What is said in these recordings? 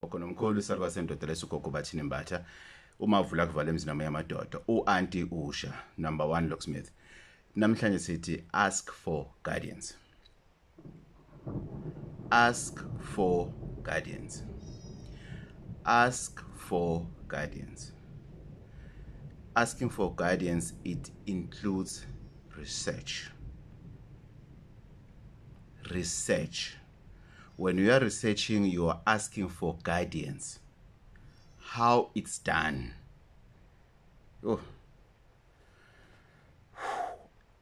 Okonomkhulu salwa sendoda lesugogo Bathini Mbatha umavula kuvala emzini yamadoda uanti usha number 1 locksmith namhlanje sithi ask for guardians. Ask for guardians. Ask for guardians. Asking for guardians, it includes research. Research. When you are researching, you are asking for guidance. How it's done. Oh.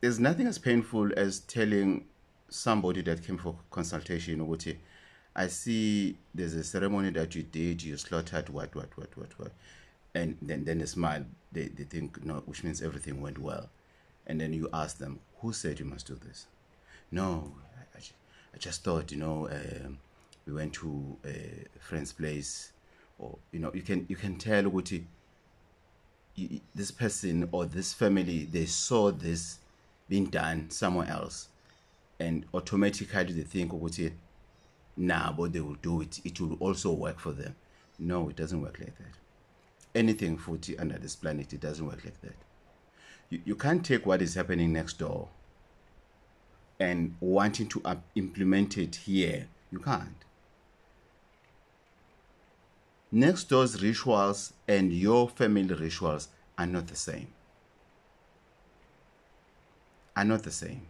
There's nothing as painful as telling somebody that came for consultation, I see there's a ceremony that you did, you slaughtered what. And then they smile, they think, no, which means everything went well. And then you ask them, who said you must do this? No, I just thought, we went to a friend's place, or you can tell this person or this family, they saw this being done somewhere else, and automatically they think nah, but they will do it, it will also work for them. No, it doesn't work like that. Anything footy under this planet, it doesn't work like that. You can't take what is happening next door and wanting to implement it here. You can't. Next door's rituals and your family rituals are not the same. Are not the same.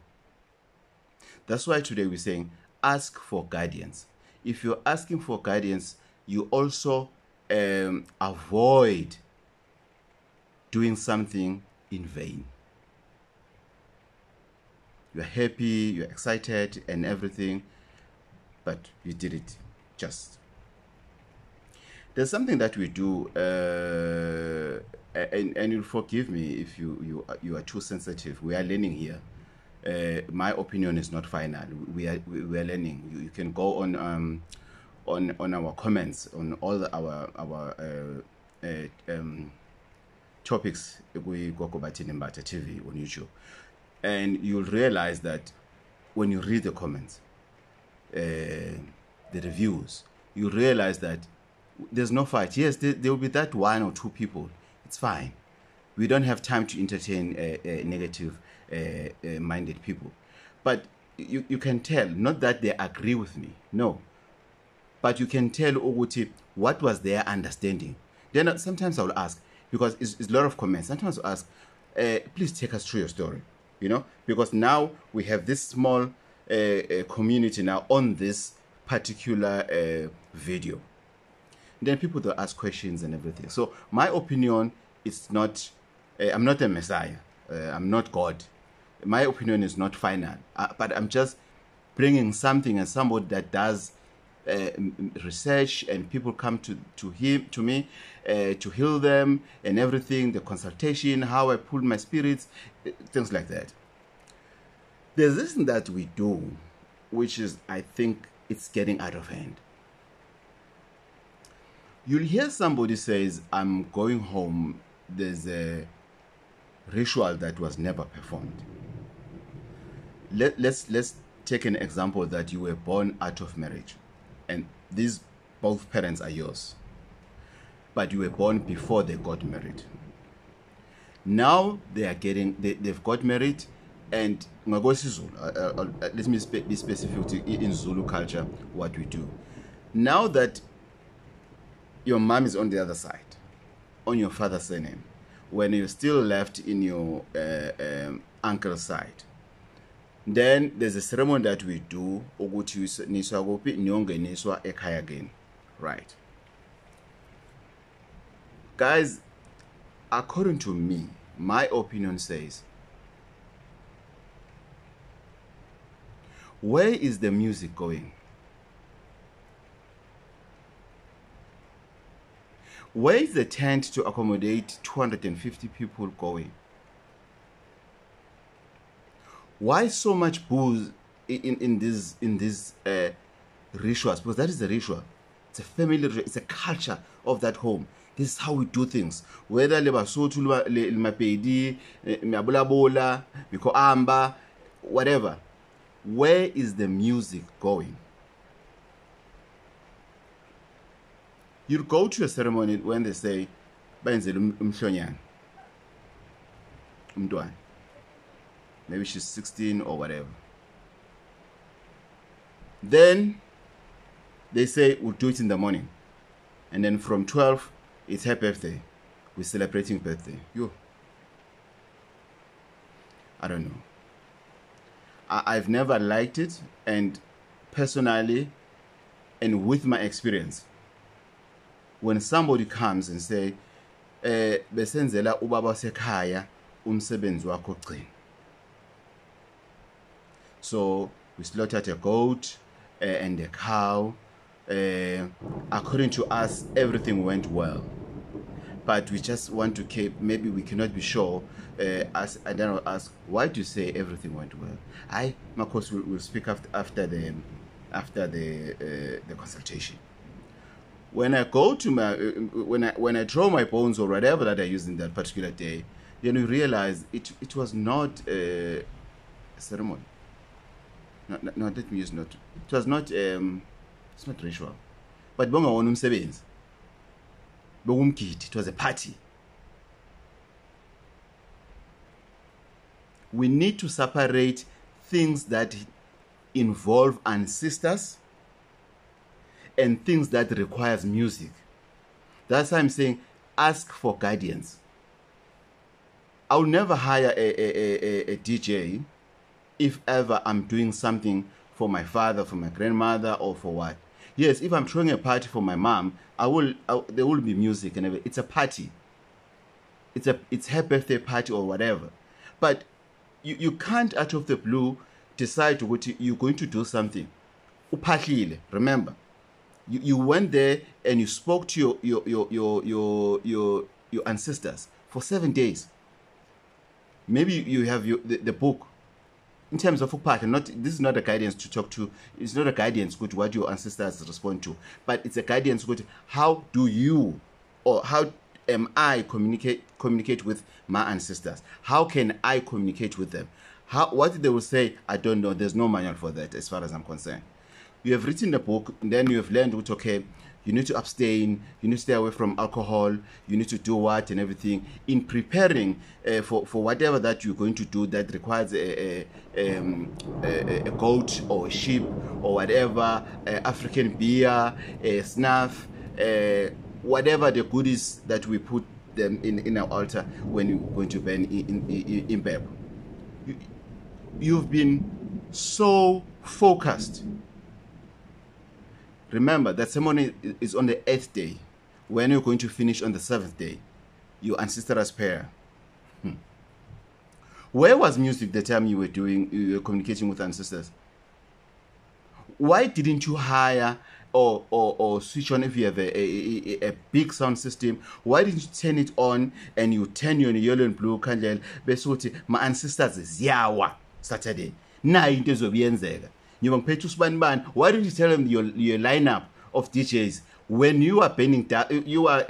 That's why today we're saying ask for guidance. If you're asking for guidance, you also avoid doing something in vain. You're happy, you're excited and everything, but you did it just. There's something that we do, and you'll forgive me if you are too sensitive. We are learning here. My opinion is not final. We are learning. You can go on our comments on all our topics with Gogo Bathini Mbatha TV on YouTube, and you'll realize that when you read the comments, the reviews, you realize that there's no fight. Yes, there will be that 1 or 2 people. It's fine. We don't have time to entertain negative minded people, but you can tell, not that they agree with me, no, but you can tell what was their understanding. Then sometimes I'll ask, because it's a lot of comments, sometimes I'll ask, please take us through your story, because now we have this small community now on this particular video. Then people will ask questions and everything. So my opinion is not, I'm not a messiah, I'm not God. My opinion is not final, but I'm just bringing something, and somebody that does research, and people come to me to heal them and everything, the consultation, how I pull my spirits, things like that. There's this thing that we do, which is, I think it's getting out of hand. You'll hear somebody says, I'm going home, there's a ritual that was never performed. Let's take an example that you were born out of marriage, and these both parents are yours, but you were born before they got married. Now they've got married, and let me be specific in Zulu culture what we do. Now that your mom is on the other side, on your father's surname, when you're still left in your uncle's side, then there's a ceremony that we do, again, right? Guys, according to me, my opinion says, where is the music going? Where is the tent to accommodate 250 people going? Why so much booze in these rituals? Because that is a ritual. It's a family ritual. It's a culture of that home. This is how we do things. Whether whatever. Where is the music going? You'll go to a ceremony when they say, umhlonyana, umntwana. Maybe she's 16 or whatever. Then they say we'll do it in the morning. And then from 12, it's her birthday. We're celebrating birthday. I don't know. I've never liked it, and personally, and with my experience, when somebody comes and say, besenzela ubaba sekhaya umsebenzi wakho gcina. So we slaughtered a goat and a cow. According to us, everything went well. But we just want to keep, maybe we cannot be sure. I don't know, ask, why do you say everything went well? Of course, we'll speak after the consultation. When I go to my, when I draw my bones or whatever that I used in that particular day, then you realize it was not a ceremony. No, let me use not. It was not. It's not ritual. But bonga wona umsebenzi. It was a party. We need to separate things that involve ancestors and things that requires music. That's why I'm saying ask for guidance. I'll never hire a DJ if ever I'm doing something for my father, for my grandmother, or for what. Yes, if I'm throwing a party for my mom, there will be music and everything. It's a party. It's her birthday party or whatever. But you can't out of the blue decide what you're going to do something. Upahlile, remember. You went there and you spoke to your ancestors for 7 days. Maybe you have the book. In terms of this is not a guidance to talk to. It's not a guidance to what your ancestors respond to, but it's a guidance to how do you, or how am I communicate with my ancestors? How can I communicate with them? What they will say, I don't know. There's no manual for that as far as I'm concerned. You have written the book, and then you have learned what, okay, you need to abstain, you need to stay away from alcohol, you need to do what and everything. In preparing for whatever that you're going to do that requires a goat or a sheep or whatever, African beer, snuff, whatever the goodies that we put them in our altar when you're going to burn in Beb. You've been so focused. Remember, that ceremony is on the 8th day. When you're going to finish on the 7th day, your ancestral prayer. Where was music the time you were communicating with ancestors? Why didn't you hire or switch on if you have a big sound system? Why didn't you turn it on and you turn your yellow and blue candle? My ancestors is yawa Saturday. Na into zobiyenzeka. Why didn't you tell them your lineup of DJs when you are bending down, you are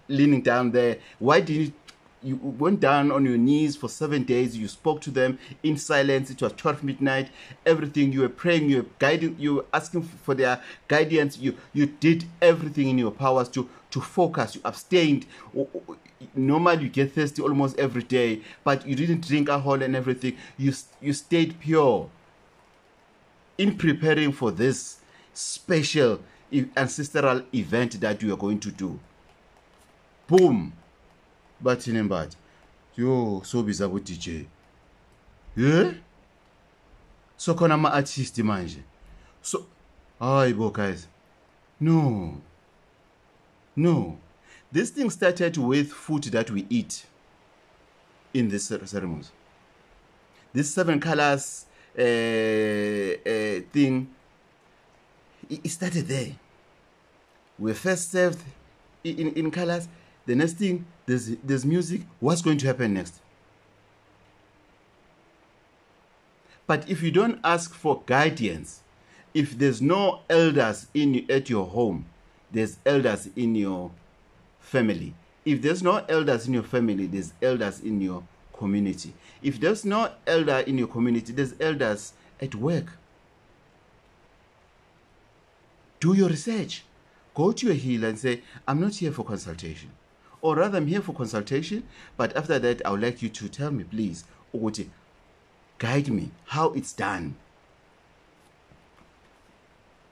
leaning down there? Why didn't you went down on your knees for 7 days? You spoke to them in silence. It was 12 midnight. Everything you were praying, you were guiding, you were asking for their guidance. You did everything in your powers to focus. You abstained. Normally you get thirsty almost every day, but you didn't drink alcohol and everything. You stayed pure. In preparing for this special ancestral event that you are going to do. Boom. Bathini Mbatha. Yo, so biza bu DJ. Yeah? So kona ma artist manje. So, bo guys. No. This thing started with food that we eat in this ceremonies. These 7 colors thing, it started there. We first served in colors. The next thing, there's music. What's going to happen next? But if you don't ask for guidance, if there's no elders at your home, there's elders in your family. If there's no elders in your family, there's elders in your community. If there's no elder in your community, there's elders at work. Do your research. Go to your healer and say, I'm not here for consultation. Or rather, I'm here for consultation, but after that, I would like you to tell me, please, ukuthi, guide me, how it's done.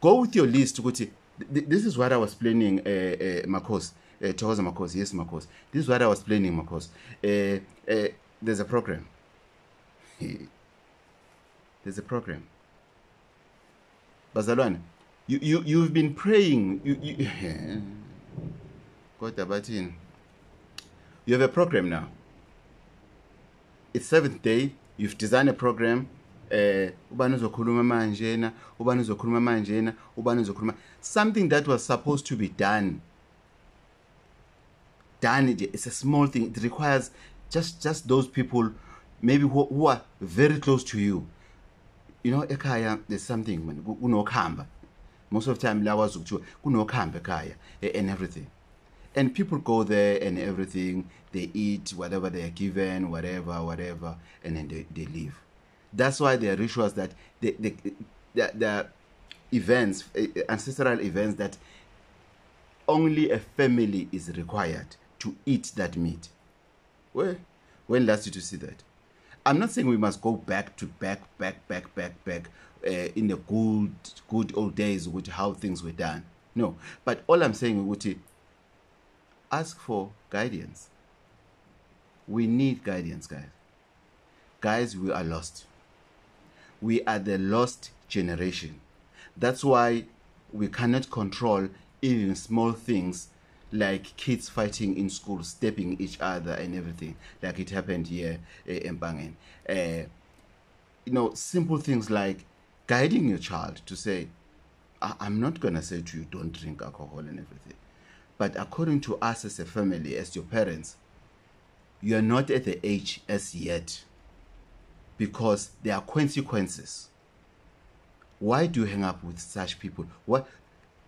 Go with your list. Ukuthi, this is what I was planning, Makos. Thokoza Makos, yes, Makos. This is what I was planning, Makos. There's a program. There's a program. Bazalwane, you've been praying. Gogo Bathini. You have a program now. It's 7th day. You've designed a program. Something that was supposed to be done. It's a small thing. It requires just those people, maybe who are very close to you. You know, ekaya, there's something, man. Kunokhamba. Most of the time, kunokhamba ekaya and everything. And people go there and everything. They eat whatever they are given, whatever, and then they leave. That's why there are rituals that the events, ancestral events, that only a family is required to eat that meat. Well, when last did you see that? I'm not saying we must go back in the good old days with how things were done. No, but all I'm saying is ask for guidance. We need guidance, guys. Guys, we are lost. We are the lost generation. That's why we cannot control even small things like kids fighting in school, stepping each other and everything, like it happened here in Bangen. You know, simple things like guiding your child to say, I'm not going to say to you, don't drink alcohol and everything. But according to us as a family, as your parents, you are not at the age as yet, because there are consequences. Why do you hang up with such people? What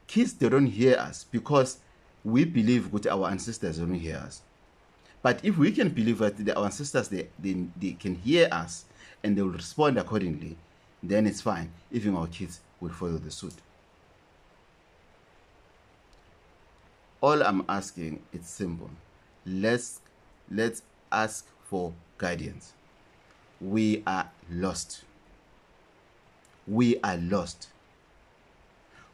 kids, they don't hear us because we believe that our ancestors don't hear us. But if we can believe that our ancestors, they can hear us and they will respond accordingly, then it's fine. Even our kids will follow the suit. All I'm asking, it's simple. Let's ask for guidance. We are lost. We are lost.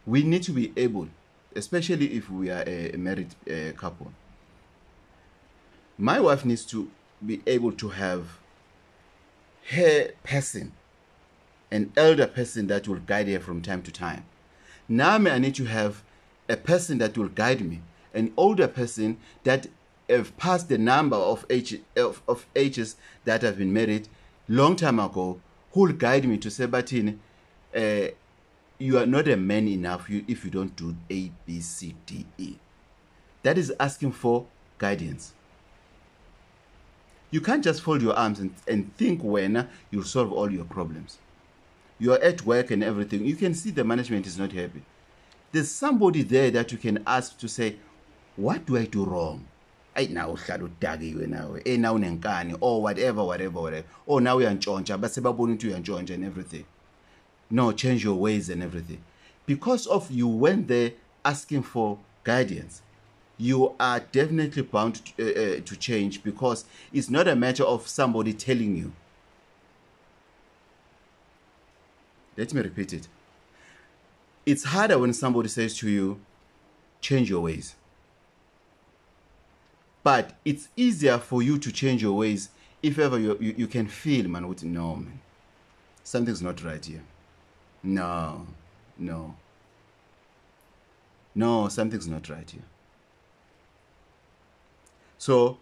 We need to be able, especially if we are a married couple. My wife needs to be able to have her person, an elder person that will guide her from time to time. Now I need to have a person that will guide me, an older person that have passed the number of ages that have been married long time ago, who will guide me to say, Bathini, you are not a man enough if you don't do A, B, C, D, E. That is asking for guidance. You can't just fold your arms and think when you'll solve all your problems. You are at work and everything. You can see the management is not happy. There's somebody there that you can ask to say, what do I do wrong? Now or whatever. Or now you're nchoncha, but sebaboni to nchoncha and everything. No, change your ways and everything. Because of you went there asking for guidance, you are definitely bound to change, because it's not a matter of somebody telling you. Let me repeat it. It's harder when somebody says to you, change your ways. But it's easier for you to change your ways if ever you can feel, man, no, man, something's not right here. No, something's not right here. So,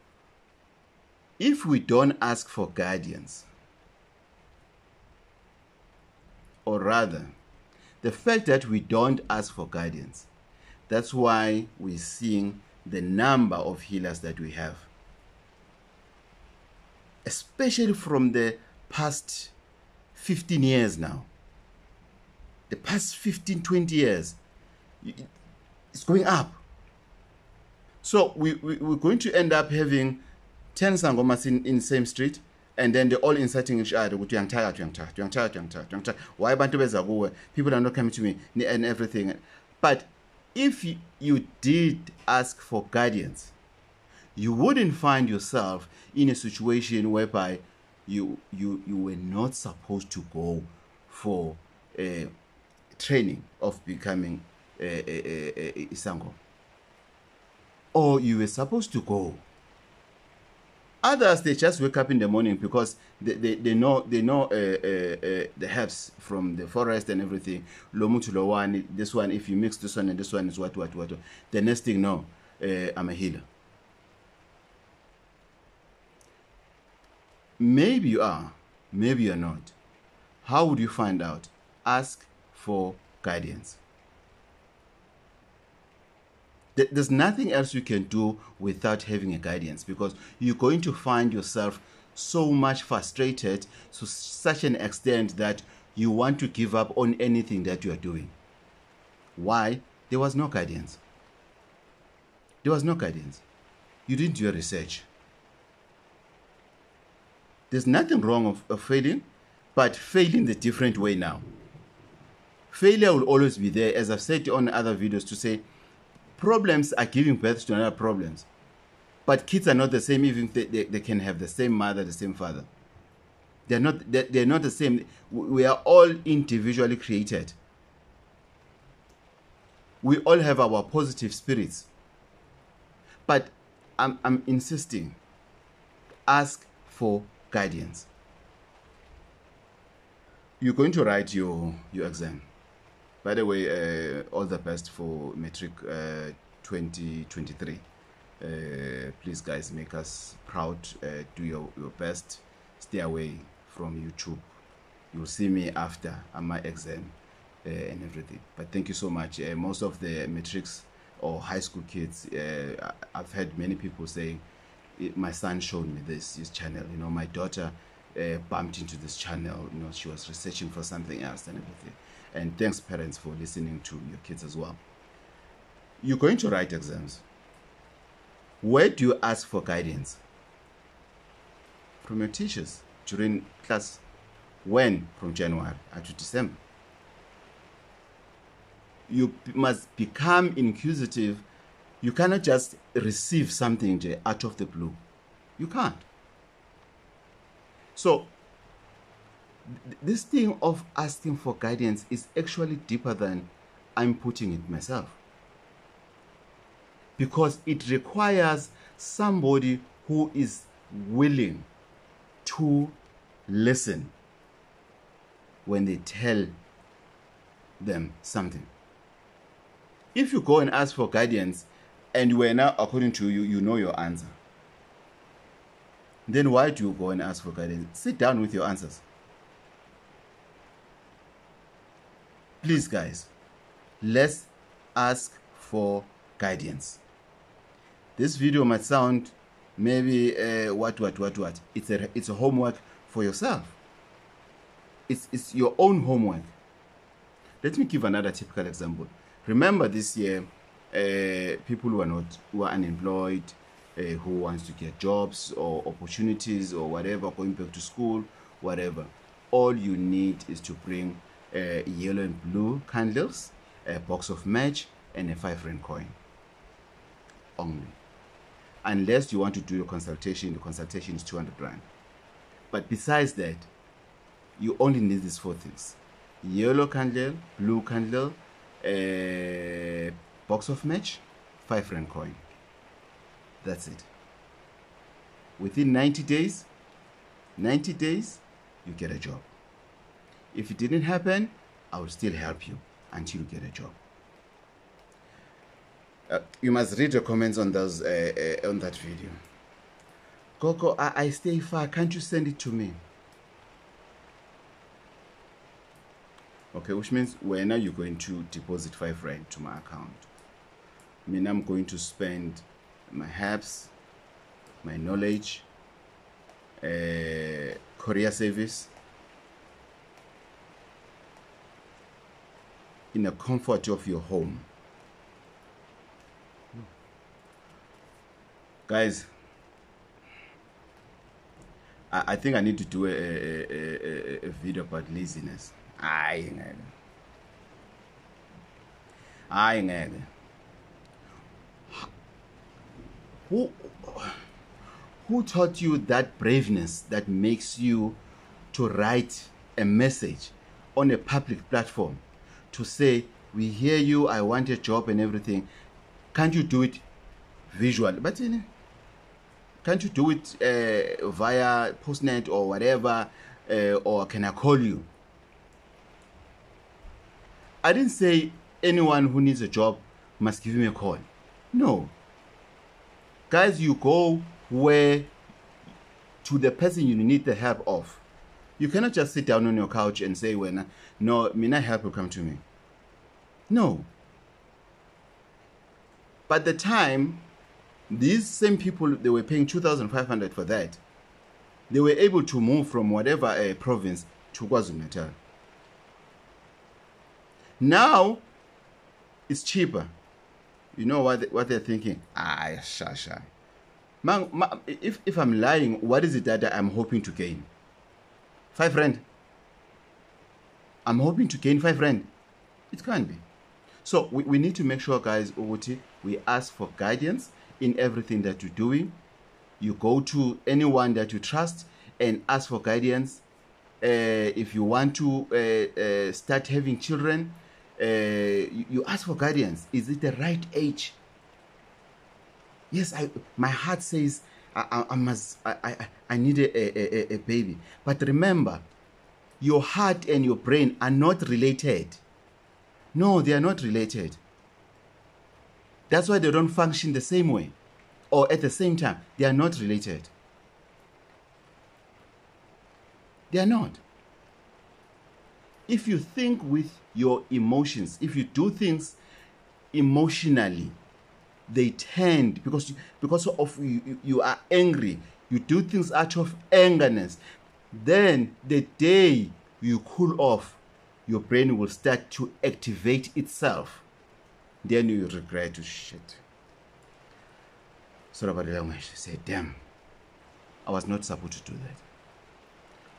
if we don't ask for guidance, or rather, the fact that we don't ask for guidance, that's why we're seeing the number of healers that we have. Especially from the past 15 years now. The past 15, 20 years. It's going up. So we're going to end up having 10 sangomas in the same street, and then they're all inciting each other. Why bantu beza kuwe? People are not coming to me and everything. But if you did ask for guidance, you wouldn't find yourself in a situation whereby you were not supposed to go for training of becoming a Isango, or you were supposed to go. Others, they just wake up in the morning because they know the herbs from the forest and everything. Lomutulo, this one, if you mix this one and this one is what. The next thing, no, I'm a healer. Maybe you are, maybe you're not. How would you find out? Ask for guidance. There's nothing else you can do without having a guidance, because you're going to find yourself so much frustrated to such an extent that you want to give up on anything that you are doing. Why? There was no guidance. There was no guidance. You didn't do your research. There's nothing wrong of failing, but failing the different way now. Failure will always be there, as I've said on other videos, to say problems are giving birth to another problems. But kids are not the same, even if they can have the same mother, the same father. They're not the same. We are all individually created. We all have our positive spirits. But I'm insisting, ask for guidance. You're going to write your exam. By the way, all the best for Matric 2023. Please, guys, make us proud. Do your best. Stay away from YouTube. You'll see me after my exam and everything. But thank you so much. Most of the matrics or high school kids, I've heard many people say, my son showed me this channel. You know, my daughter bumped into this channel. You know, she was researching for something else and everything. And thanks, parents, for listening to your kids as well. You're going to write exams. Where do you ask for guidance? From your teachers during class. When? From January to December. You must become inquisitive. You cannot just receive something out of the blue. You can't. So, this thing of asking for guidance is actually deeper than I'm putting it myself. Because it requires somebody who is willing to listen when they tell them something. If you go and ask for guidance and you are now, according to you, you know your answer, then why do you go and ask for guidance? Sit down with your answers. Please, guys, let's ask for guidance. This video might sound maybe what. It's a homework for yourself. It's your own homework. Let me give another typical example. Remember this year, people who are unemployed, who wants to get jobs or opportunities or whatever, going back to school, whatever. All you need is to bring yellow and blue candles, a box of match, and a 5 Rand coin. Only. Unless you want to do your consultation, the consultation is 200 Rand. But besides that, you only need these 4 things. Yellow candle, blue candle, a box of match, 5 Rand coin. That's it. Within 90 days, you get a job. If it didn't happen, I will still help you until you get a job. You must read the comments on those on that video. Gogo, I stay far. Can't you send it to me? Okay, which means when are you going to deposit 5 Rand to my account? I mean, I'm going to spend my helps, my knowledge, courier service, in the comfort of your home. Guys, I think I need to do a video about laziness. Who taught you that braveness that makes you to write a message on a public platform to say, we hear you, I want a job and everything? Can't you do it visually? But can't you do it via Postnet or whatever? Or can I call you? I didn't say anyone who needs a job must give me a call. No. Guys, you go where to the person you need the help of. You cannot just sit down on your couch and say, well, no, mina help will come to me. No. By the time these same people, they were paying 2,500 for that, they were able to move from whatever province to KwaZulu-Natal. Now, it's cheaper. You know what they're thinking? Shasha. If I'm lying, what is it that I'm hoping to gain? 5 rand. I'm hoping to gain 5 rand. It can't be. So we need to make sure, guys, we ask for guidance in everything that you're doing. You go to anyone that you trust and ask for guidance. If you want to start having children, you ask for guidance. Is it the right age? Yes, my heart says I need a baby. But remember, your heart and your brain are not related. No, they are not related. That's why they don't function the same way or at the same time. They are not related. They are not. If you think with your emotions, if you do things emotionally, they tend, because of you are angry, you do things out of angerness, then the day you cool off, your brain will start to activate itself. Then you regret to shit. Sorry about the language. Say, damn, I was not supposed to do that.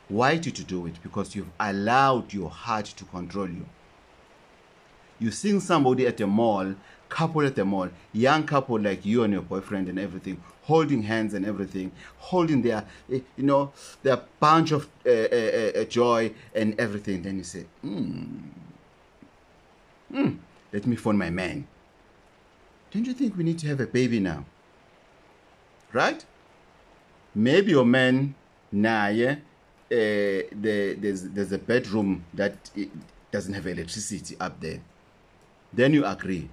Why did you do it? Because you've allowed your heart to control you. You seen somebody at the mall, couple at the mall, young couple like you and your boyfriend and everything, holding hands and everything, holding their, their bunch of joy and everything. Then you say, let me phone my man. Don't you think we need to have a baby now? Right? Maybe your man, there's a bedroom that doesn't have electricity up there. Then you agree.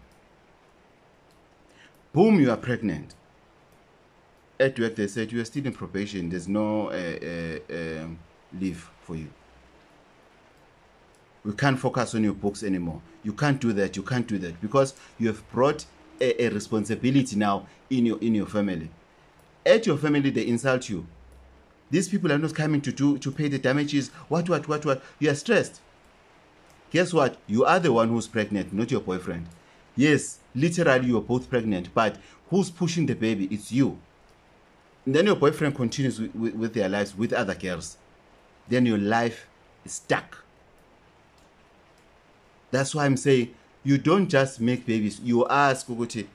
Boom, you are pregnant. At work, they said you are still in probation. There's no leave for you. We can't focus on your books anymore. You can't do that. You can't do that because you have brought a responsibility now in your family. At your family, they insult you. These people are not coming to pay the damages. What? You are stressed. Guess what? You are the one who's pregnant, not your boyfriend. Yes, literally you are both pregnant, but who's pushing the baby? It's you. And then your boyfriend continues with their lives with other girls. Then your life is stuck. That's why I'm saying, you don't just make babies. You ask, Gogote,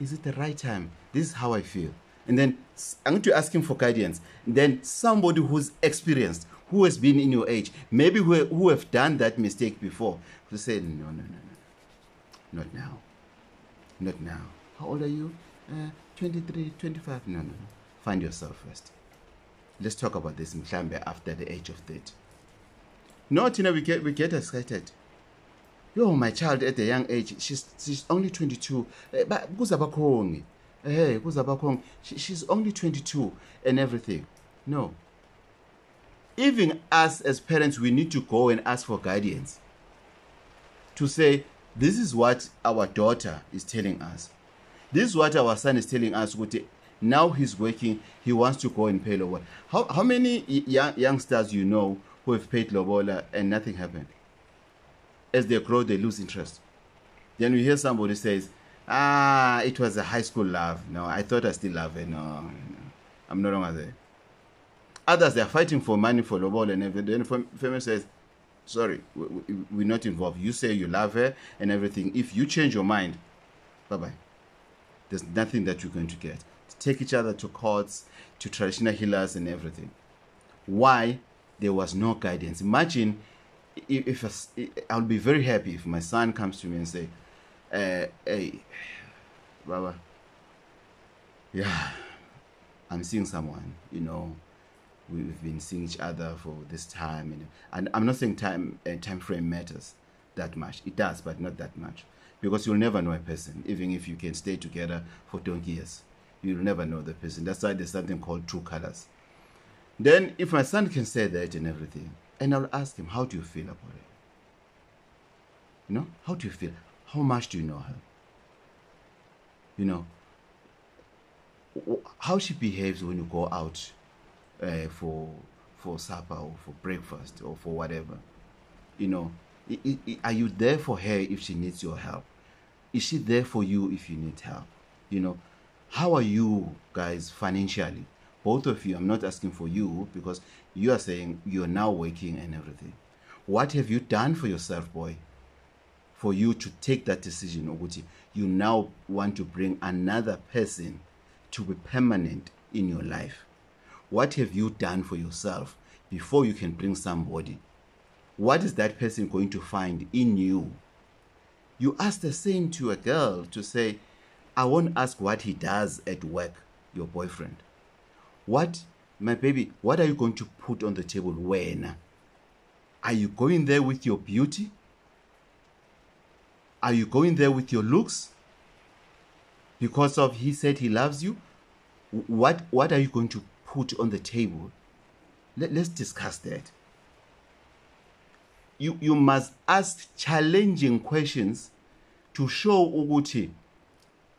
is it the right time? This is how I feel. And then I'm going to ask him for guidance. And then somebody who's experienced, who has been in your age, maybe who have done that mistake before, to say, no. Not now. Not now. How old are you? 23, 25? No. Find yourself first. Let's talk about this mhlambe after the age of 30. No, Tina, we get excited. Yo, my child at a young age, she's only 22. But kuzabakhongi. Hey, kuzabakhongi. She's only 22 and everything. No. Even us as parents, we need to go and ask for guidance. To say, this is what our daughter is telling us. This is what our son is telling us. Now he's working, he wants to go and pay lobola. How many youngsters you know who have paid lobola and nothing happened? As they grow, they lose interest. Then we hear somebody says, it was a high school love. No, I thought I still love her. No, I'm no longer there. Others, they're fighting for money for lobola and everything. Then family says, sorry, we're not involved. You say you love her and everything. If you change your mind, bye-bye. There's nothing that you're going to get. Take each other to courts, to traditional healers and everything. Why? There was no guidance. Imagine if I'll be very happy if my son comes to me and say, hey, Baba, yeah, I'm seeing someone, you know, we've been seeing each other for this time. And I'm not saying time frame matters that much. It does, but not that much. Because you'll never know a person, even if you can stay together for 20 years. You'll never know the person. That's why there's something called true colors. Then, if my son can say that and everything, and I'll ask him, how do you feel about it? You know, how do you feel? How much do you know her? You know, how she behaves when you go out for supper or for breakfast or for whatever. You know, are you there for her if she needs your help? Is she there for you if you need help? You know, how are you guys financially? Both of you, I'm not asking for you because you are saying you're now working and everything. What have you done for yourself, boy? For you to take that decision, Oguti, you now want to bring another person to be permanent in your life. What have you done for yourself before you can bring somebody? What is that person going to find in you? You ask the same to a girl to say, I won't ask what he does at work, your boyfriend. What, my baby, what are you going to put on the table when? Are you going there with your beauty? Are you going there with your looks? Because of he said he loves you? What are you going to put on the table? Let's discuss that. You must ask challenging questions to show Uguti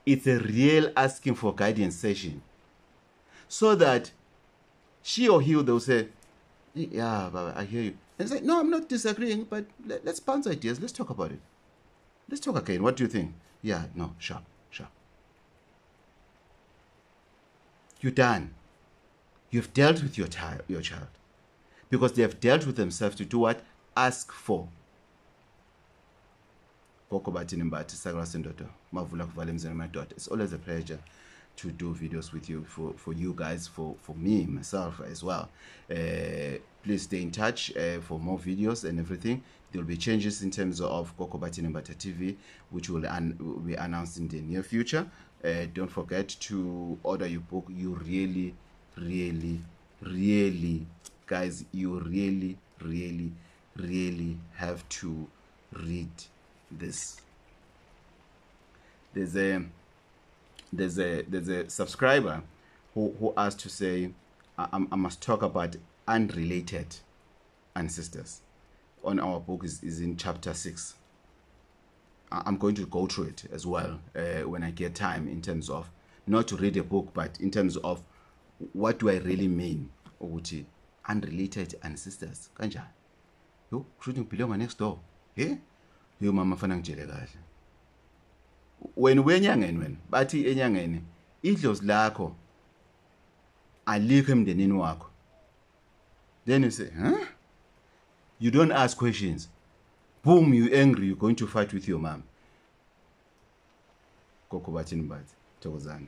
it's a real asking for guidance session. So that she or he will say, yeah, Baba, I hear you. And say, no, I'm not disagreeing, but let's bounce ideas. Let's talk about it. Let's talk again. What do you think? Yeah, no, sharp. You're done. You've dealt with your child. Because they have dealt with themselves to do what? Ask for. Gogo Bathini Mbatha. It's always a pleasure to do videos with you, for you guys, for me, myself as well. Please stay in touch for more videos and everything. There will be changes in terms of Gogo Bathini Mbatha TV, which will be announced in the near future. Don't forget to order your book. You really, guys, you really have to read this. There's a subscriber who asked to say, I must talk about unrelated ancestors. On our book is in chapter 6. I'm going to go through it as well when I get time, in terms of not to read a book, but in terms of what do I really mean ukuthi unrelated ancestors kanjani. Yo shooting below next door. Yo mama fana ngitshele kahle. Wena wenyangeni wena bathi enyangeni idlozi lakho alikho emndenini wakho. Then you say, huh? You don't ask questions. Boom, you angry, you're going to fight with your mom. Gogo Bathini Mbatha. Thokozani.